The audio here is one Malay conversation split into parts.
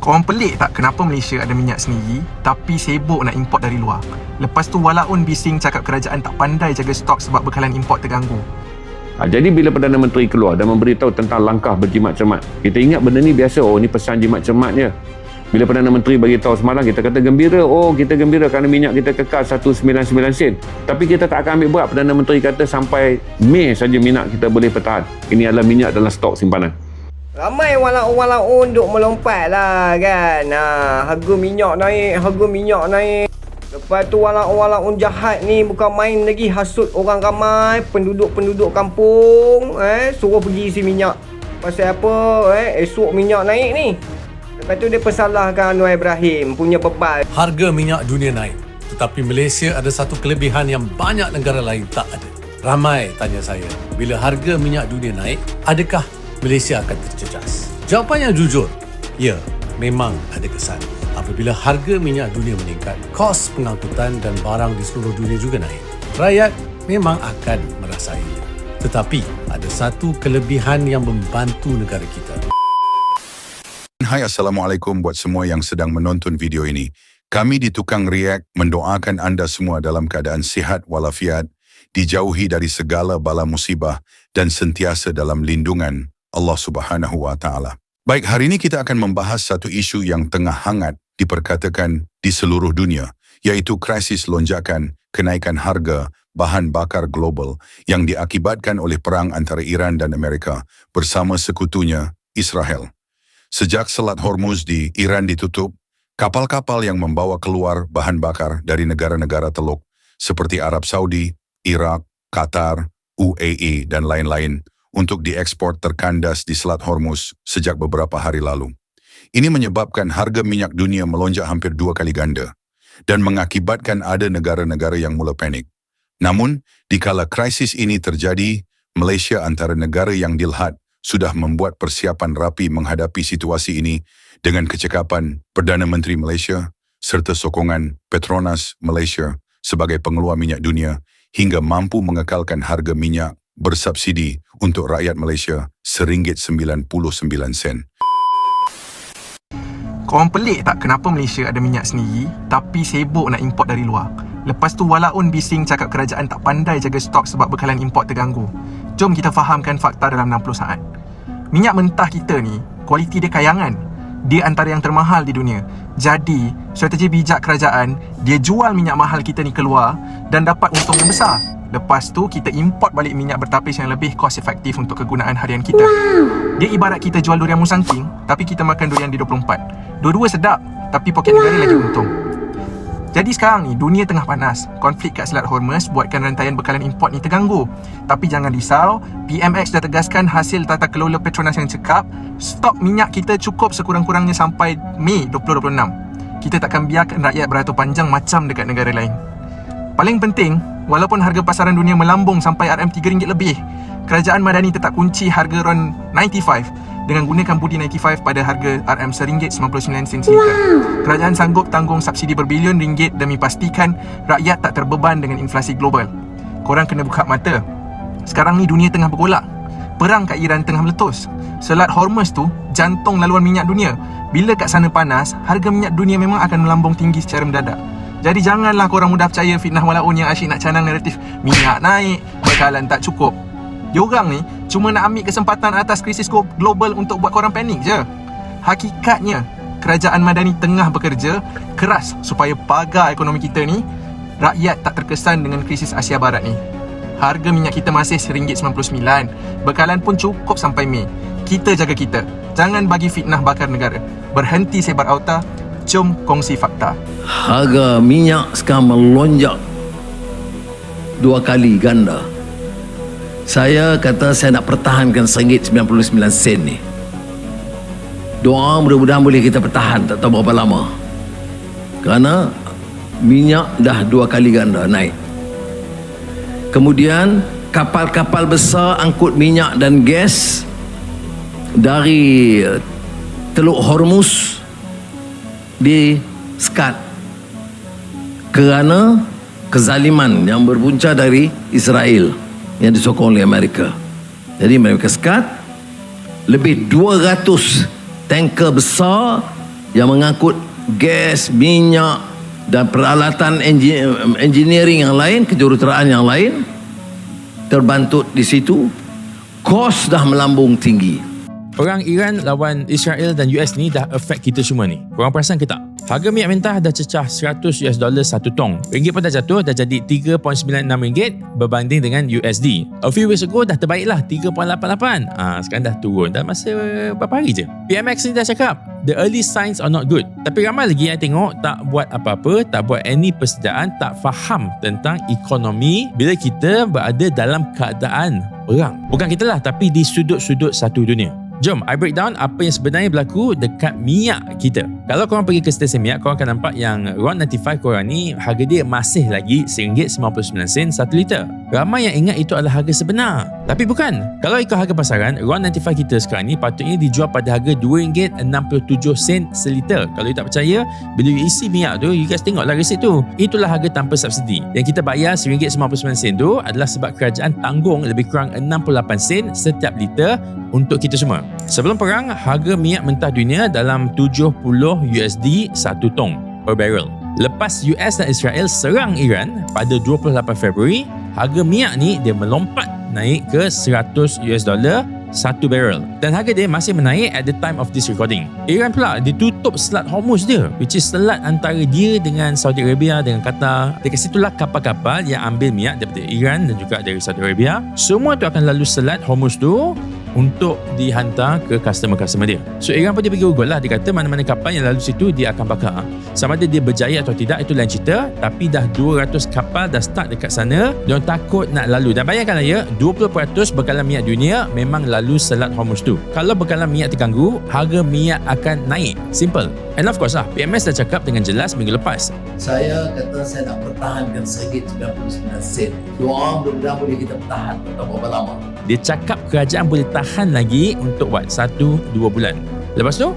Korang pelik tak kenapa Malaysia ada minyak sendiri tapi sibuk nak import dari luar? Lepas tu walaupun bising cakap kerajaan tak pandai jaga stok sebab bekalan import terganggu. Jadi bila Perdana Menteri keluar dan memberitahu tentang langkah berjimat cermat, kita ingat benda ni biasa, ni pesan jimat cermat je. Bila Perdana Menteri bagi tahu semalam, kita kata gembira, kita gembira kerana minyak kita kekal 199 sen. Tapi kita tak akan ambil berat. Perdana Menteri kata sampai Mei saja minyak kita boleh bertahan. Ini adalah minyak dalam stok simpanan. Ramai walaupun duk melompat lah kan. Harga minyak naik. Lepas tu walaupun jahat ni bukan main lagi, hasut orang ramai, penduduk kampung suruh pergi isi minyak. Pasal apa? Esok minyak naik ni. Lepas tu dia persalahkan Anwar Ibrahim punya bebal. Harga minyak dunia naik, tetapi Malaysia ada satu kelebihan yang banyak negara lain tak ada. Ramai tanya saya, bila harga minyak dunia naik, adakah Malaysia akan terjejas? Jawapannya jujur, ya, memang ada kesan. Apabila harga minyak dunia meningkat, kos pengangkutan dan barang di seluruh dunia juga naik. Rakyat memang akan merasainya. Tetapi ada satu kelebihan yang membantu negara kita. Hai, Assalamualaikum buat semua yang sedang menonton video ini. Kami di Tukang React mendoakan anda semua dalam keadaan sihat walafiat, dijauhi dari segala bala musibah dan sentiasa dalam lindungan Allah Subhanahu wa Ta'ala. Baik, hari ini kita akan membahas satu isu yang tengah hangat diperkatakan di seluruh dunia, iaitu krisis lonjakan kenaikan harga bahan bakar global yang diakibatkan oleh perang antara Iran dan Amerika bersama sekutunya Israel. Sejak Selat Hormuz di Iran ditutup, kapal-kapal yang membawa keluar bahan bakar dari negara-negara Teluk seperti Arab Saudi, Iraq, Qatar, UAE dan lain-lain untuk diekspor terkandas di Selat Hormuz sejak beberapa hari lalu. Ini menyebabkan harga minyak dunia melonjak hampir 2 kali ganda dan mengakibatkan ada negara-negara yang mula panik. Namun, dikala krisis ini terjadi, Malaysia antara negara yang dilihat sudah membuat persiapan rapi menghadapi situasi ini dengan kecekapan Perdana Menteri Malaysia serta sokongan Petronas Malaysia sebagai pengeluar minyak dunia hingga mampu mengekalkan harga minyak bersubsidi untuk rakyat Malaysia RM1.99. Korang pelik tak kenapa Malaysia ada minyak sendiri tapi sibuk nak import dari luar? Lepas tu walaupun bising cakap kerajaan tak pandai jaga stok sebab bekalan import terganggu. Jom kita fahamkan fakta dalam 60 saat. Minyak mentah kita ni, kualiti dia kayangan. Dia antara yang termahal di dunia. Jadi, strategi bijak kerajaan, dia jual minyak mahal kita ni keluar dan dapat untung yang besar. Lepas tu, kita import balik minyak bertapis yang lebih cost efektif untuk kegunaan harian kita. Dia ibarat kita jual durian musangking, tapi kita makan durian di 24. Dua-dua sedap, tapi poket negara lagi untung. Jadi sekarang ni, dunia tengah panas. Konflik kat Selat Hormuz buatkan rantaian bekalan import ni terganggu. Tapi jangan risau, PMX dah tegaskan hasil tata kelola Petronas yang cekap, stok minyak kita cukup sekurang-kurangnya sampai Mei 2026. Kita takkan biarkan rakyat beratur panjang macam dekat negara lain. Paling penting, walaupun harga pasaran dunia melambung sampai RM3 lebih, kerajaan Madani tetap kunci harga RON 95 dengan gunakan budi 95 pada harga RM1.99 seliter. Kerajaan sanggup tanggung subsidi berbilion ringgit demi pastikan rakyat tak terbeban dengan inflasi global. Korang kena buka mata. Sekarang ni dunia tengah bergolak. Perang kat Iran tengah meletus. Selat Hormuz tu jantung laluan minyak dunia. Bila kat sana panas, harga minyak dunia memang akan melambung tinggi secara mendadak. Jadi janganlah korang mudah percaya fitnah walaun yang asyik nak canang naratif minyak naik, bekalan tak cukup. Diorang ni cuma nak ambil kesempatan atas krisis global untuk buat korang panik je. Hakikatnya, kerajaan Madani tengah bekerja keras supaya pagar ekonomi kita ni, rakyat tak terkesan dengan krisis Asia Barat ni. Harga minyak kita masih RM1.99. Bekalan pun cukup sampai Mei. Kita jaga kita. Jangan bagi fitnah bakar negara. Berhenti sebar auta. Jom kongsi fakta. Harga minyak sekarang melonjak 2 kali ganda. Saya kata saya nak pertahankan RM1.99 ni. Doa mudah-mudahan boleh kita pertahan, tak tahu berapa lama. Kerana minyak dah 2 kali ganda naik. Kemudian kapal-kapal besar angkut minyak dan gas dari Teluk Hormuz di-skat kerana kezaliman yang berpunca dari Israel yang disokong oleh Amerika. Jadi mereka sekat lebih 200 tanker besar yang mengangkut gas, minyak dan peralatan engineering yang lain, kejuruteraan yang lain terbantut di situ. Kos dah melambung tinggi. Perang Iran lawan Israel dan US ni dah affect kita semua ni. Korang perasan ke tak? Harga minyak mentah dah cecah $100 satu tong. Ringgit pun dah jatuh, dah jadi RM3.96 berbanding dengan USD. A few weeks ago dah terbaiklah 3.88. Sekarang dah turun. Dah masa berapa hari je. PMX ni dah cakap, the early signs are not good. Tapi ramai lagi yang tengok tak buat apa-apa, tak buat any persediaan, tak faham tentang ekonomi bila kita berada dalam keadaan perang. Bukan kita lah, tapi di sudut-sudut satu dunia. Jom, I breakdown apa yang sebenarnya berlaku dekat minyak kita. Kalau korang pergi ke stesen minyak, korang akan nampak yang RON 95 korang ni harga dia masih lagi RM1.99 1 liter. Ramai yang ingat itu adalah harga sebenar. Tapi bukan. Kalau ikut harga pasaran, RON 95 kita sekarang ni patutnya dijual pada harga RM2.67 seliter. Kalau you tak percaya, bila you isi minyak tu, you guys tengoklah resit tu. Itulah harga tanpa subsidi. Yang kita bayar RM1.99 tu adalah sebab kerajaan tanggung lebih kurang 68 sen setiap liter untuk kita semua. Sebelum perang, harga minyak mentah dunia dalam $70 satu tong per barrel. Lepas US dan Israel serang Iran pada 28 Februari, harga minyak ni dia melompat naik ke $100 satu barrel. Dan harga dia masih menaik at the time of this recording. Iran pula ditutup selat Hormuz dia, which is selat antara dia dengan Saudi Arabia, dengan Qatar. Dekat situlah kapal-kapal yang ambil minyak daripada Iran dan juga dari Saudi Arabia. Semua tu akan lalu selat Hormuz tu untuk dihantar ke customer-customer dia. So Iran pun dia pergi Google lah. Dia kata mana-mana kapal yang lalu situ dia akan bakar. Sama ada dia berjaya atau tidak itu lain cerita. Tapi dah 200 kapal dah start dekat sana. Diorang takut nak lalu. Dan bayangkanlah ya, 20% bekalan minyak dunia memang lalu selat Hormuz tu. Kalau bekalan minyak terganggu, harga minyak akan naik. Simple. And of course lah, PMS dah cakap dengan jelas minggu lepas. Saya kata saya nak pertahankan RM1.99. Doa mudah-mudahan boleh kita pertahan tak berapa lama. Dia cakap kerajaan boleh tahan lagi untuk 1-2 bulan. Lepas tu,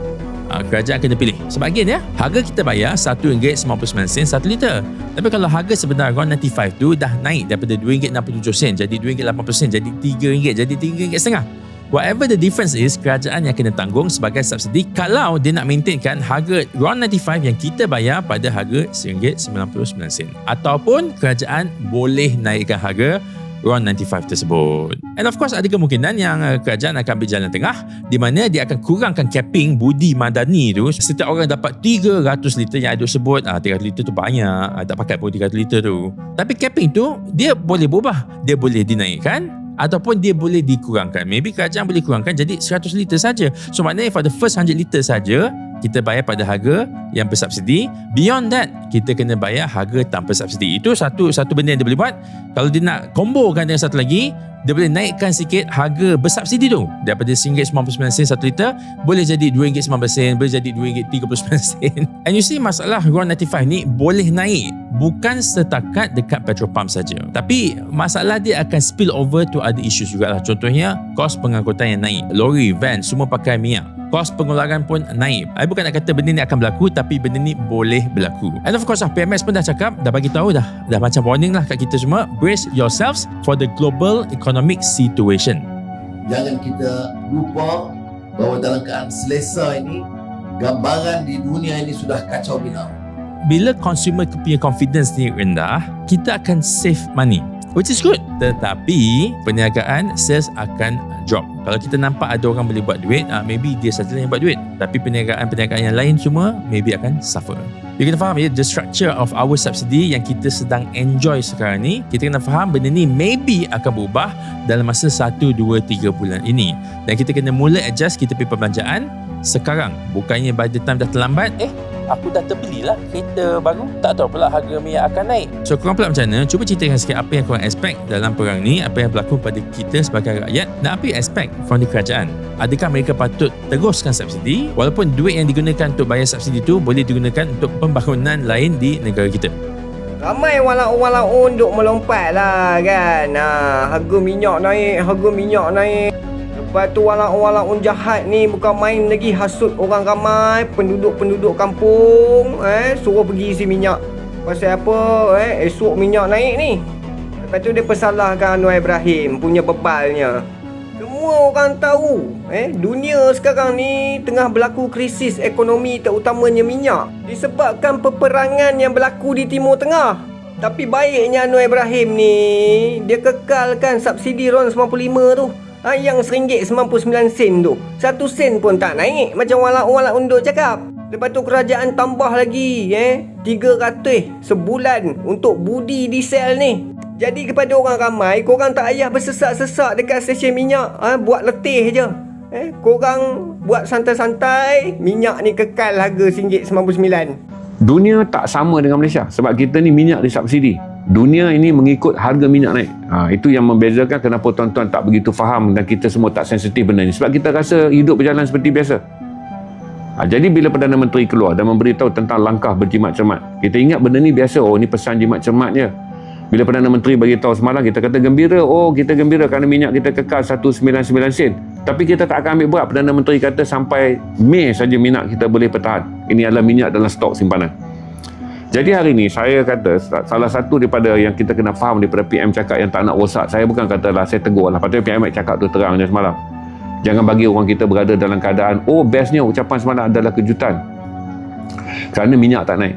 kerajaan kena pilih. Sebab again ya, harga kita bayar RM1.99 1 liter. Tapi kalau harga sebenar RON 95 tu dah naik daripada RM2.67 jadi RM2.80 jadi RM3 jadi RM3.50. Whatever the difference is, kerajaan yang kena tanggung sebagai subsidi kalau dia nak maintainkan harga RON 95 yang kita bayar pada harga RM1.99. Ataupun kerajaan boleh naikkan harga RON 95 tersebut. And of course ada kemungkinan yang kerajaan akan ambil jalan tengah di mana dia akan kurangkan capping budi madani tu. Setiap orang dapat 300 liter yang ada sebut 300 liter tu banyak, tak pakai pun 300 liter tu. Tapi capping tu dia boleh berubah. Dia boleh dinaikkan ataupun dia boleh dikurangkan. Maybe kerajaan boleh kurangkan jadi 100 liter saja. So maknanya for the first 100 liter saja kita bayar pada harga yang bersubsidi. Beyond that, kita kena bayar harga tanpa subsidi. Itu satu benda yang dia boleh buat. Kalau dia nak combokan dengan satu lagi, dia boleh naikkan sikit harga bersubsidi tu. Daripada RM1.99 1 liter, boleh jadi RM2.19, boleh jadi RM2.39. And you see, masalah RON 95 ni boleh naik. Bukan setakat dekat petrol pump saja. Tapi masalah dia akan spill over to other issues jugalah. Contohnya, kos pengangkutan yang naik. Lori, van, semua pakai minyak. Kos pengeluaran pun naik. I bukan nak kata benda ni akan berlaku, tapi benda ni boleh berlaku. And of course PMS pun dah cakap, dah bagi tahu dah macam warning lah kat kita semua. Brace yourselves for the global economic situation. Jangan kita lupa bahawa dalam keadaan selesa ini, gambaran di dunia ini sudah kacau bina. Bila consumer punya confidence ni rendah, kita akan save money, which is good. Tetapi perniagaan, sales akan drop. Kalau kita nampak ada orang boleh buat duit, maybe dia saja yang buat duit. Tapi perniagaan yang lain semua maybe akan suffer. You kena faham ya, the structure of our subsidy yang kita sedang enjoy sekarang ni, kita kena faham benda ni maybe akan berubah dalam masa 1, 2, 3 bulan ini. Dan kita kena mula adjust kita punya perbelanjaan sekarang. Bukannya by the time dah terlambat, aku dah terbelilah kereta baru, tak tahu pula harga minyak akan naik. So korang pula macam mana? Cuba ceritakan sikit apa yang korang expect dalam perang ni, apa yang berlaku pada kita sebagai rakyat, dan apa yang expect from the kerajaan. Adakah mereka patut teruskan subsidi walaupun duit yang digunakan untuk bayar subsidi tu boleh digunakan untuk pembangunan lain di negara kita? Ramai walaupun duk melompat lah kan. Harga minyak naik. Lepas tu walaupun jahat ni bukan main lagi, hasut orang ramai, penduduk kampung suruh pergi isi minyak. Pasal apa? Esok minyak naik ni. Lepas tu dia persalahkan Anwar Ibrahim punya bebalnya. semua orang tahu dunia sekarang ni tengah berlaku krisis ekonomi, terutamanya minyak, disebabkan peperangan yang berlaku di Timur Tengah. Tapi baiknya Anwar Ibrahim ni, dia kekalkan subsidi RON 95 tu, yang RM1.99 tu. 1 sen pun tak naik, macam Wala Undok cakap. Lepas tu kerajaan tambah lagi 300 sebulan untuk budi diesel ni. Jadi kepada orang ramai, korang tak payah bersesak-sesak dekat stesen minyak, buat letih je. Korang buat santai-santai, minyak ni kekal harga RM1.99. Dunia tak sama dengan Malaysia sebab kita ni minyak disubsidi. Dunia ini mengikut harga minyak naik. Itu yang membezakan kenapa tuan-tuan tak begitu faham dan kita semua tak sensitif benda ni. Sebab kita rasa hidup berjalan seperti biasa. Jadi bila Perdana Menteri keluar dan memberitahu tentang langkah berjimat cermat, kita ingat benda ni biasa. Oh, ni pesan jimat cermat je. Bila Perdana Menteri bagi tahu semalam, kita kata gembira. Oh, kita gembira kerana minyak kita kekal 1.99 sen. Tapi kita tak akan ambil berat. Perdana Menteri kata sampai Mei saja minyak kita boleh bertahan. Ini adalah minyak dalam stok simpanan. Jadi hari ini saya kata salah satu daripada yang kita kena faham daripada PM cakap yang tak nak rosak. Saya bukan katalah, saya tegur lah. Patutnya PM cakap tu terang je semalam. Jangan bagi orang kita berada dalam keadaan, oh bestnya ucapan semalam adalah kejutan kerana minyak tak naik.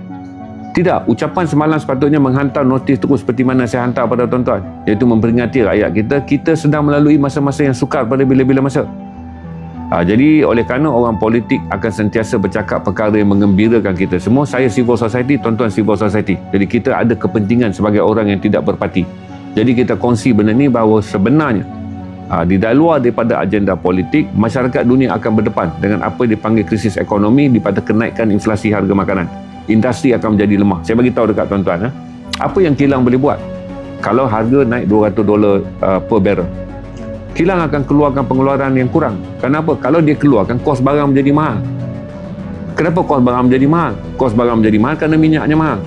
Tidak, ucapan semalam sepatutnya menghantar notis terus seperti mana saya hantar pada tuan-tuan, iaitu memperingati rakyat kita sedang melalui masa-masa yang sukar pada bila-bila masa. Jadi oleh kerana orang politik akan sentiasa bercakap perkara yang mengembirakan kita semua, saya civil society, tuan-tuan civil society, jadi kita ada kepentingan sebagai orang yang tidak berparti. Jadi kita kongsi benda ni bahawa sebenarnya di luar daripada agenda politik, masyarakat dunia akan berdepan dengan apa dipanggil krisis ekonomi daripada kenaikan inflasi harga makanan. Industri akan menjadi lemah. Saya bagi tahu dekat tuan-tuan, apa yang kilang boleh buat kalau harga naik $200 per barrel? Kilang akan keluarkan pengeluaran yang kurang. Kenapa? Kalau dia keluarkan, kos barang menjadi mahal. Kenapa kos barang menjadi mahal? Kos barang menjadi mahal kerana minyaknya mahal.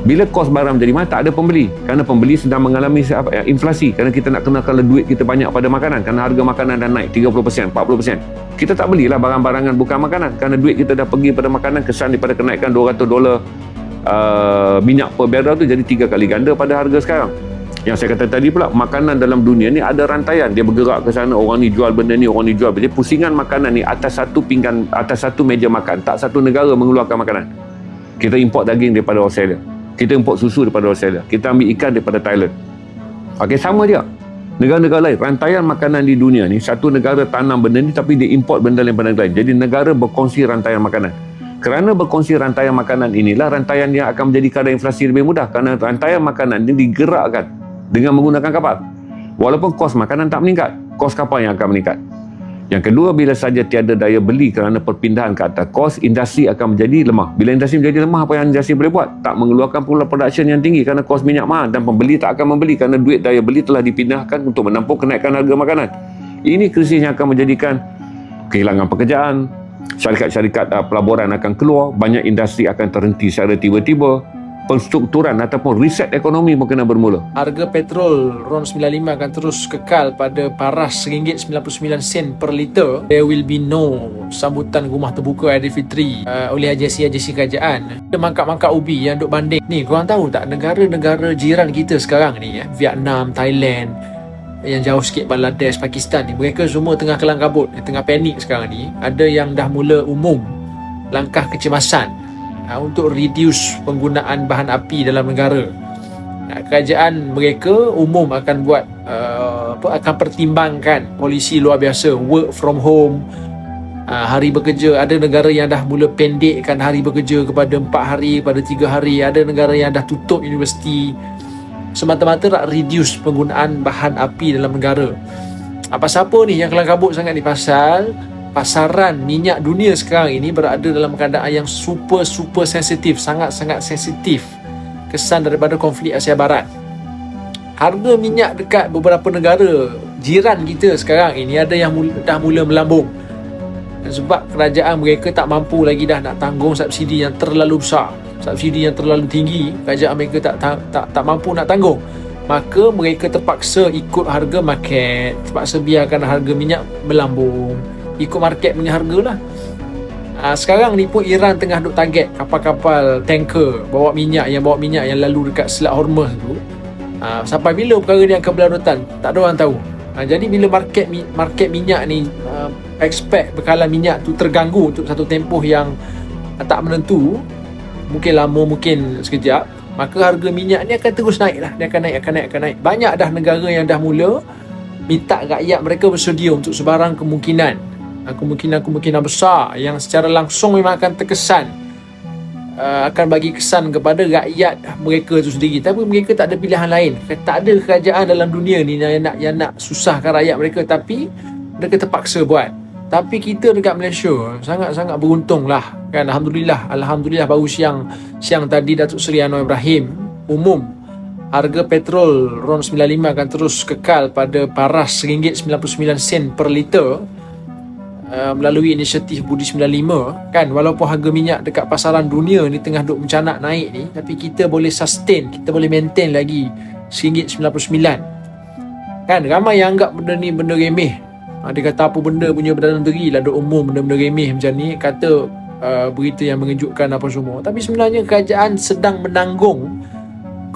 Bila kos barang menjadi mahal, tak ada pembeli. Kerana pembeli sedang mengalami inflasi. Kerana kita nak kenakan duit kita banyak pada makanan. Kerana harga makanan dah naik 30%, 40%. Kita tak belilah barang-barangan bukan makanan. Kerana duit kita dah pergi pada makanan, kesan daripada kenaikan $200 minyak per barrel tu jadi 3 kali ganda pada harga sekarang. Yang saya kata tadi pula, makanan dalam dunia ni ada rantaian. Dia bergerak ke sana, orang ni jual benda ni, orang ni jual benda ni. Pusingan makanan ni atas satu pinggan, atas satu meja makan. Tak satu negara mengeluarkan makanan. Kita import daging daripada Australia. Kita import susu daripada Australia. Kita ambil ikan daripada Thailand. Okey, sama dia. Negara-negara lain, rantaian makanan di dunia ni, satu negara tanam benda ni tapi dia import benda daripada negara lain. Jadi negara berkongsi rantaian makanan. Kerana berkongsi rantaian makanan inilah rantaian yang akan menjadi kadar inflasi lebih mudah. Kerana rantaian makanan ini digerakkan dengan menggunakan kapal. Walaupun kos makanan tak meningkat, kos kapal yang akan meningkat. Yang kedua, bila saja tiada daya beli kerana perpindahan ke atas kos, industri akan menjadi lemah. Bila industri menjadi lemah, apa yang industri boleh buat? Tak mengeluarkan pula production yang tinggi kerana kos minyak mahal, dan pembeli tak akan membeli kerana duit daya beli telah dipindahkan untuk menampung kenaikan harga makanan. Ini krisis yang akan menjadikan kehilangan pekerjaan, syarikat-syarikat pelaburan akan keluar, banyak industri akan terhenti secara tiba-tiba, penstrukturan ataupun reset ekonomi pun kena bermula. Harga petrol RON 95 akan terus kekal pada paras RM1.99 per liter. There will be no sambutan rumah terbuka Aidilfitri oleh agensi-agensi kerajaan. Ada mangkak-mangkak ubi yang duk banding. Ni, korang tahu tak, negara-negara jiran kita sekarang ni, Vietnam, Thailand, yang jauh sikit Bangladesh, Pakistan ni, mereka semua tengah kelang kabut, tengah panik sekarang ni. Ada yang dah mula umum langkah kecemasan untuk reduce penggunaan bahan api dalam negara. Kerajaan mereka umum akan buat akan pertimbangkan polisi luar biasa, work from home, hari bekerja. Ada negara yang dah mula pendekkan hari bekerja kepada 4 hari, kepada 3 hari. Ada negara yang dah tutup universiti semata-mata nak reduce penggunaan bahan api dalam negara. Pasal apa ni yang kelang kabut sangat ni? Pasal pasaran minyak dunia sekarang ini berada dalam keadaan yang super sensitif, sangat-sangat sensitif, kesan daripada konflik Asia Barat. Harga minyak dekat beberapa negara jiran kita sekarang ini ada yang dah mula melambung. Sebab kerajaan mereka tak mampu lagi dah nak tanggung subsidi yang terlalu besar, subsidi yang terlalu tinggi. Kerajaan mereka tak mampu nak tanggung. Maka mereka terpaksa ikut harga market, terpaksa biarkan harga minyak melambung, ikut market punya harga lah. Sekarang ni pun Iran tengah duk target kapal-kapal tanker bawa minyak yang lalu dekat Selat Hormuz tu. Sampai bila perkara ni akan berlarutan, tak ada orang tahu. Jadi bila market minyak ni expect bekalan minyak tu terganggu untuk satu tempoh yang tak menentu, mungkin lama, mungkin sekejap, maka harga minyak ni akan terus naik lah. Dia akan naik. Banyak dah negara yang dah mula minta rakyat mereka bersedia untuk sebarang kemungkinan besar yang secara langsung memang akan terkesan, akan bagi kesan kepada rakyat mereka itu sendiri. Tapi mereka tak ada pilihan lain. Tak ada kerajaan dalam dunia ni yang nak susahkan rakyat mereka, tapi mereka terpaksa buat. Tapi kita dekat Malaysia sangat-sangat beruntung lah kan. Alhamdulillah baru siang tadi Datuk Seri Anwar Ibrahim umum harga petrol RON 95 akan terus kekal pada paras RM1.99 per liter melalui inisiatif Budi 95 kan. Walaupun harga minyak dekat pasaran dunia ni tengah duk mencanak naik ni, tapi kita boleh sustain, kita boleh maintain lagi RM1.99 kan. Ramai yang anggap benda ni benda remeh. Dia kata apa benda punya Perdana Menteri lah duk umum benda-benda remeh macam ni, kata berita yang mengejutkan apa semua. Tapi sebenarnya kerajaan sedang menanggung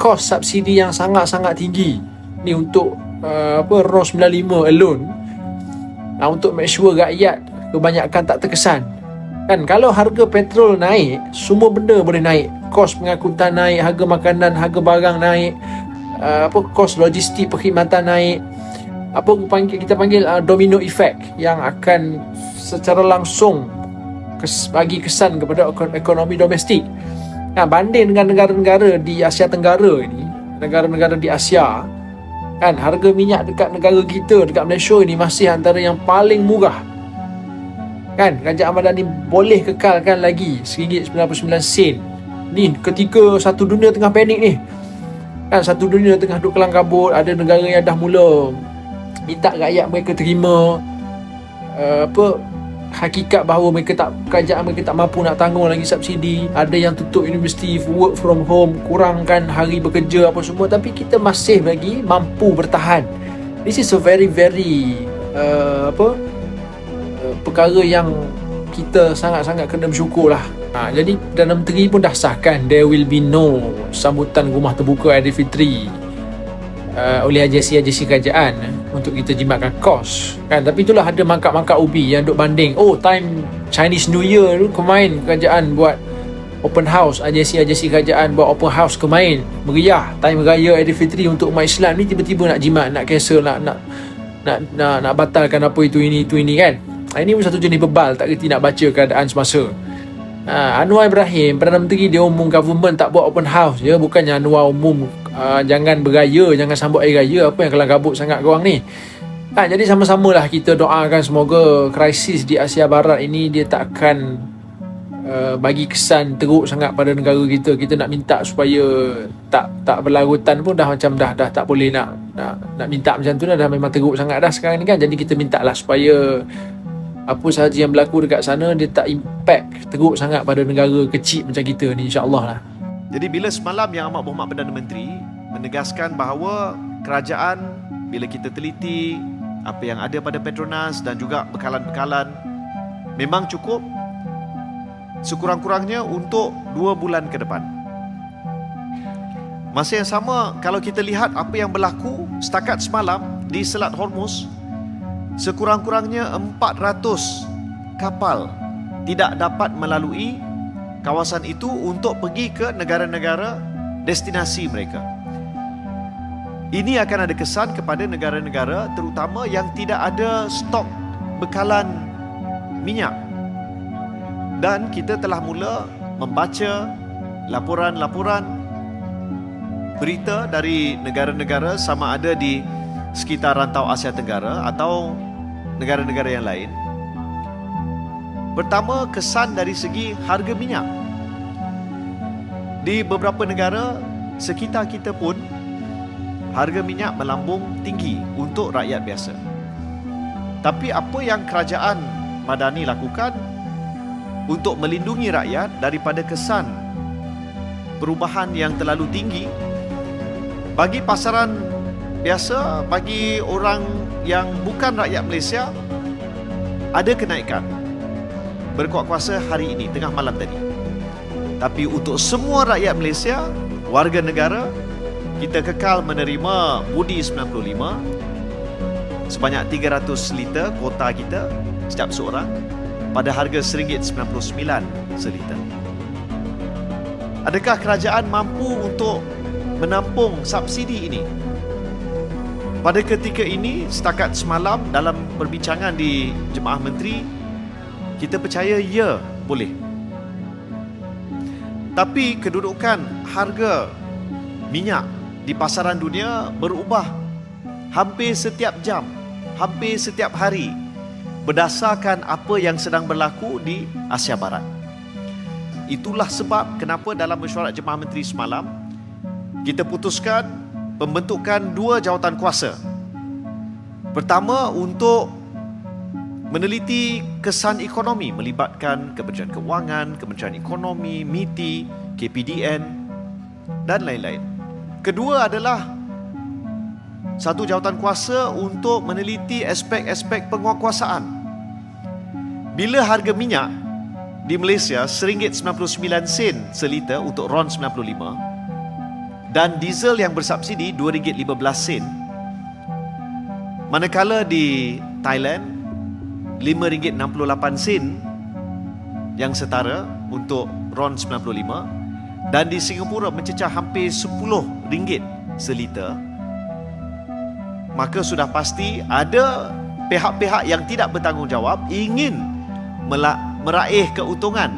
kos subsidi yang sangat-sangat tinggi ni untuk RON 95 alone, untuk make sure rakyat kebanyakan tak terkesan kan. Kalau harga petrol naik, semua benda boleh naik. Kos pengangkutan naik, harga makanan, harga barang naik, kos logistik perkhidmatan naik. Kita panggil domino effect yang akan secara langsung bagi kesan kepada ekonomi domestik. Banding dengan negara-negara di Asia Tenggara ni, negara-negara di Asia kan, harga minyak dekat negara kita, dekat Malaysia ni masih antara yang paling murah kan. Kerajaan Madani boleh kekalkan lagi RM1.99 ni ketika satu dunia tengah panik ni kan. Satu dunia tengah duk kelang kabut. Ada negara yang dah mula minta rakyat mereka terima hakikat bahawa kerajaan mereka tak mampu nak tanggung lagi subsidi. Ada yang tutup universiti, work from home, kurangkan hari bekerja apa semua, tapi kita masih lagi mampu bertahan. This is a very perkara yang kita sangat-sangat kena bersyukur lah. Jadi Perdana Menteri pun dah sahkan there will be no sambutan rumah terbuka Aidilfitri oleh agensi-agensi kerajaan untuk kita jimatkan kos kan. Tapi itulah ada mangkak-mangkak ubi yang duk banding, time Chinese New Year tu kemain kerajaan buat open house, agensi-agensi kerajaan buat open house kemain meriah. Time raya Aidilfitri untuk umat Islam ni tiba-tiba nak jimat, nak cancel, nak batalkan apa itu ini kan. Ini pun satu jenis bebal, tak kerti nak baca keadaan semasa. Anwar Ibrahim, Perdana Menteri, dia umum government tak buat open house je. Bukannya Anwar umum jangan beraya, jangan sambut hari raya, apa yang kelang kabut sangat korang ni. Jadi sama-samalah kita doakan semoga krisis di Asia Barat ini dia tak akan bagi kesan teruk sangat pada negara kita. Kita nak minta supaya tak berlarutan pun dah macam dah tak boleh nak minta macam tu dah memang teruk sangat dah sekarang ni kan. Jadi kita mintalah supaya apa sahaja yang berlaku dekat sana dia tak impact teruk sangat pada negara kecil macam kita ni, insya-Allah lah. Jadi bila semalam Yang Amat Berhormat Perdana Menteri menegaskan bahawa kerajaan, bila kita teliti apa yang ada pada Petronas dan juga bekalan-bekalan, memang cukup sekurang-kurangnya untuk 2 bulan ke depan. Masa yang sama, kalau kita lihat apa yang berlaku setakat semalam di Selat Hormuz, sekurang-kurangnya 400 kapal tidak dapat melalui kawasan itu untuk pergi ke negara-negara destinasi mereka. Ini akan ada kesan kepada negara-negara terutama yang tidak ada stok bekalan minyak. Dan kita telah mula membaca laporan-laporan berita dari negara-negara sama ada di sekitar rantau Asia Tenggara atau negara-negara yang lain. Pertama, kesan dari segi harga minyak. Di beberapa negara sekitar kita pun harga minyak melambung tinggi untuk rakyat biasa. Tapi apa yang kerajaan Madani lakukan untuk melindungi rakyat daripada kesan perubahan yang terlalu tinggi, bagi pasaran biasa, bagi orang yang bukan rakyat Malaysia, ada kenaikan berkuat kuasa hari ini, tengah malam tadi. Tapi untuk semua rakyat Malaysia, warga negara, kita kekal menerima Budi 95 sebanyak 300 liter kuota kita setiap seorang pada harga RM1.99 seliter. Adakah kerajaan mampu untuk menampung subsidi ini? Pada ketika ini, setakat semalam dalam perbincangan di Jemaah Menteri, kita percaya ya, boleh. Tapi kedudukan harga minyak di pasaran dunia berubah hampir setiap jam, hampir setiap hari berdasarkan apa yang sedang berlaku di Asia Barat. Itulah sebab kenapa dalam mesyuarat Jemaah Menteri semalam kita putuskan pembentukan 2 jawatan kuasa. Pertama, untuk meneliti kesan ekonomi melibatkan Kementerian Kewangan, Kementerian Ekonomi, MITI, KPDN dan lain-lain. Kedua adalah satu jawatan kuasa untuk meneliti aspek-aspek penguatkuasaan. Bila harga minyak di Malaysia RM1.99 seliter untuk RON 95 dan diesel yang bersubsidi RM2.15, manakala di Thailand RM5.68 yang setara untuk RON 95 dan di Singapura mencecah hampir RM10 seliter, maka sudah pasti ada pihak-pihak yang tidak bertanggungjawab ingin meraih keuntungan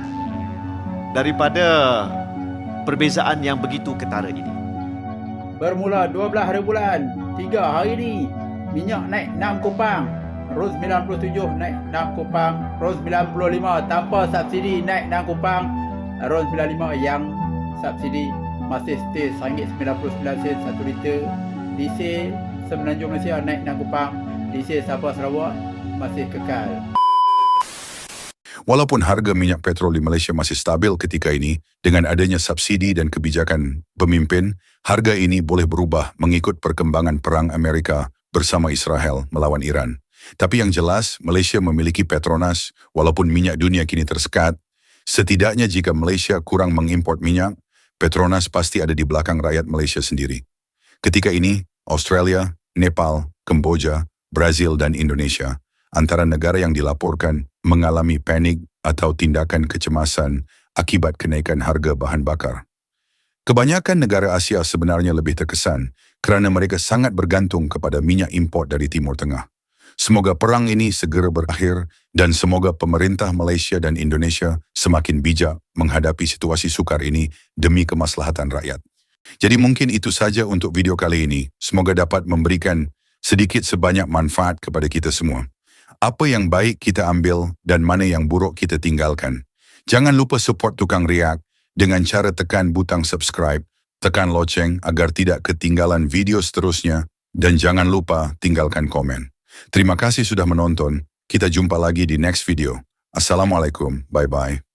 daripada perbezaan yang begitu ketara ini. Bermula 12 hari bulan 3 hari ini, minyak naik 6 kupang, RON 97 naik 6 kupang, RON 95 tanpa subsidi naik 6 kupang, RON 95 yang subsidi masih stay RM1.99 1 liter. Diesel Semenanjung Malaysia naik 6 kupang, diesel Sabah Sarawak masih kekal. Walaupun harga minyak petrol di Malaysia masih stabil ketika ini, dengan adanya subsidi dan kebijakan pemimpin, harga ini boleh berubah mengikut perkembangan perang Amerika bersama Israel melawan Iran. Tapi yang jelas, Malaysia memiliki Petronas, walaupun minyak dunia kini tersekat. Setidaknya jika Malaysia kurang mengimport minyak, Petronas pasti ada di belakang rakyat Malaysia sendiri. Ketika ini, Australia, Nepal, Kemboja, Brazil dan Indonesia antara negara yang dilaporkan mengalami panik atau tindakan kecemasan akibat kenaikan harga bahan bakar. Kebanyakan negara Asia sebenarnya lebih terkesan kerana mereka sangat bergantung kepada minyak import dari Timur Tengah. Semoga perang ini segera berakhir dan semoga pemerintah Malaysia dan Indonesia semakin bijak menghadapi situasi sukar ini demi kemaslahatan rakyat. Jadi mungkin itu saja untuk video kali ini. Semoga dapat memberikan sedikit sebanyak manfaat kepada kita semua. Apa yang baik kita ambil dan mana yang buruk kita tinggalkan. Jangan lupa support Tukang React dengan cara tekan butang subscribe, tekan loceng agar tidak ketinggalan video seterusnya dan jangan lupa tinggalkan komen. Terima kasih sudah menonton. Kita jumpa lagi di next video. Assalamualaikum. Bye-bye.